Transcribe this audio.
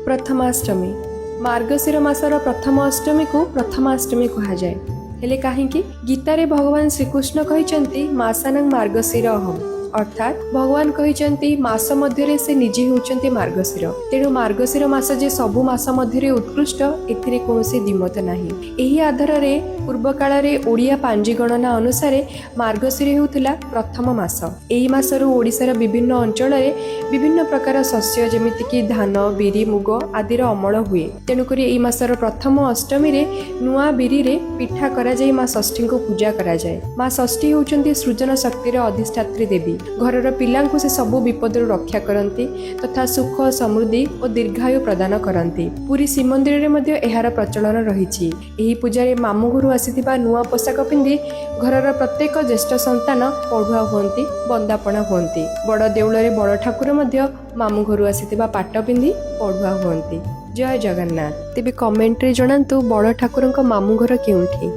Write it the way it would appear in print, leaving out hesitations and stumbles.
प्रथमाष्टमी मार्गशीर मासर प्रथम अष्टमी को प्रथमाष्टमी कहा जाए। हेले काहींकि गीतारे भगवान श्रीकृष्ण कहिसंती मासानं मार्गशीर अहम् अर्थात भगवान कहिसंती मास मध्यरे से निजे होचंती मार्गशीर। तेणु मार्गशीर मास जे सबु मास मध्यरे उत्कृष्ट एथिरे कोनोसी दिमत नाही। एही आधार पूर्व काल ओडिया पांजी गणना अनुसार मार्गशीर हेउथिला प्रथम मास। एही मासरु ओडिशार विभिन्न अंचल विभिन्न प्रकार शस्य जेमितिकी धान बिरी मुग आदिर अमल हुए। तेणुक एही मासर प्रथम अष्टमी रे नुआ बिरी रे पिठा करा जाय माँ षष्ठी को पूजा करा जाय। माँ षष्ठी होचंती सृजन शक्तिर अधिष्ठात्री देवी। घरर पिलांकु से सबु विपदरु रक्षा करती तथा सुख समृद्धि और दीर्घायु प्रदान करती। पुरी श्रीमंदिर रे मध्य एहार प्रचलन रहिछि। एही पूजारे मामु घरु आसीथिबा नुआ पोशाक पिंधि घरर प्रत्येक ज्येष्ठ संतान पढ़ुआ हुअंती बंदापना हुअंती। बड़ देउଳରେ बड़ ठाकुर मध्य मामु घरु आसीथिबा पाट पिंधि पढ़ुआ हुअंती। जय जगन्नाथ। तेबे कमेंट रे जणांतु बड़ ठाकुरଙ୍କ मामु घर केउठी।